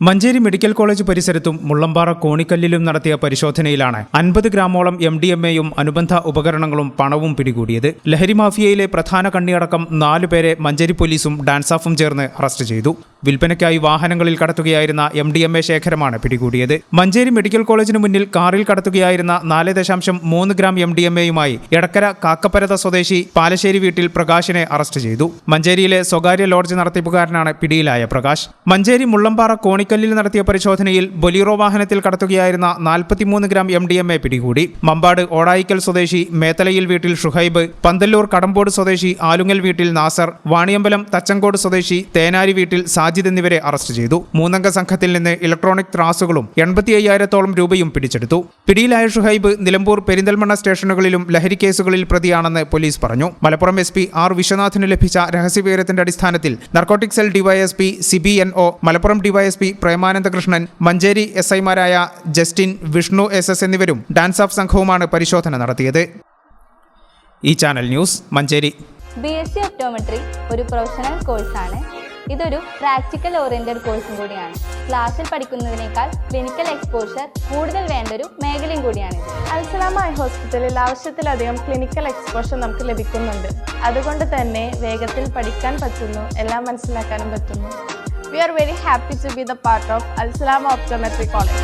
Manjeri medical college പരിസരത്തും മുള്ളമ്പാറ കോണിക്കല്ലിലും നടത്തിയ പരിശോധനയിലാണ് 50 ഗ്രാമോളം MDMAയും അനുബന്ധ ഉപകരണങ്ങളും പണവും പിടികൂടിയത്. ലഹരി മാഫിയയിലെ പ്രധാന കണ്ണിയടക്കം 4 പേരെ മഞ്ചേരി പോലീസും ഡാൻസാഫും ചേർന്ന് അറസ്റ്റ് ചെയ്തു. വിൽപ്പനയ്ക്കായി വാഹനങ്ങളിൽ കടത്തുകയായിരുന്ന MDMA ശേഖരമാണ് പിടികൂടിയത്. മഞ്ചേരി മെഡിക്കൽ കോളേജിന് മുന്നിൽ കാറിൽ കടത്തുകയായിരുന്ന 4.3 ഗ്രാം MDMAയുമായി എടക്കര കാക്കപ്പരത സ്വദേശി പാലശ്ശേരി വീട്ടിൽ പ്രകാശിനെ അറസ്റ്റ് ചെയ്തു. മഞ്ചേരിയിലെ സ്വകാര്യ ലോഡ്ജ് നടത്തിപ്പുകാരനാണ് പിടിയിലായ പ്രകാശ്. മഞ്ചേരി മുള്ളമ്പാറ കോണിക്കല്ലിൽ നടത്തിയ പരിശോധനയിൽ ബൊലീറോ വാഹനത്തിൽ കടത്തുകയായിരുന്ന 43 ഗ്രാം MDMA പിടികൂടി. മമ്പാട് ഓടായിക്കൽ സ്വദേശി മേത്തലയിൽ വീട്ടിൽ ഷുഹൈബ്, പന്തല്ലൂർ കടമ്പോട് സ്വദേശി ആലുങ്ങൽ വീട്ടിൽ നാസർ, വാണിയമ്പലം തച്ചങ്കോട് സ്വദേശി തേനാരി വീട്ടിൽ സാജിദ് എന്നിവരെ അറസ്റ്റ് ചെയ്തു. 3-അംഗ സംഘത്തിൽ നിന്ന് ഇലക്ട്രോണിക് ത്രാസുകളും 85,000 രൂപയും പിടിച്ചെടുത്തു. പിടിയിലായ ഷുഹൈബ് നിലമ്പൂർ പെരിന്തൽമണ്ണ സ്റ്റേഷനുകളിലും ലഹരി കേസുകളിൽ പ്രതിയാണെന്ന് പോലീസ് പറഞ്ഞു. മലപ്പുറം SP R വിശ്വനാഥിന് ലഭിച്ച രഹസ്യവിവരത്തിന്റെ അടിസ്ഥാനത്തിൽ narcotic cell DYSP Sibi NO, Malappuram DYSP Premanandakrishnan, Manjeri SIമാരായ ജസ്റ്റിൻ, വിഷ്ണു SS എന്നിവരും ഡാൻസാഫ് സംഘവുമാണ് പരിശോധന നടത്തിയത്. ഈ channel news Manjeri. BSc optometry ഒരു പ്രൊഫഷണൽ കോഴ്സാണ്. ഇതൊരു പ്രാക്ടിക്കൽ ഓറിയന്റഡ് കോഴ്സും കൂടിയാണ്. ക്ലാസ്സിൽ പഠിക്കുന്നതിനേക്കാൾ ക്ലിനിക്കൽ എക്സ്പോഷർ കൂടുതൽ വേണ്ടൊരു മേഖലയും കൂടിയാണ്. അൽസലാമ ഐ ഹോസ്പിറ്റലിൽ ആവശ്യത്തിലധികം ക്ലിനിക്കൽ എക്സ്പോഷർ നമുക്ക് ലഭിക്കുന്നുണ്ട്. അതുകൊണ്ട് തന്നെ വേഗത്തിൽ പഠിക്കാൻ പറ്റുന്നു, എല്ലാം മനസ്സിലാക്കാനും പറ്റുന്നു. We are very happy to be the part of Al Salama Optometry College.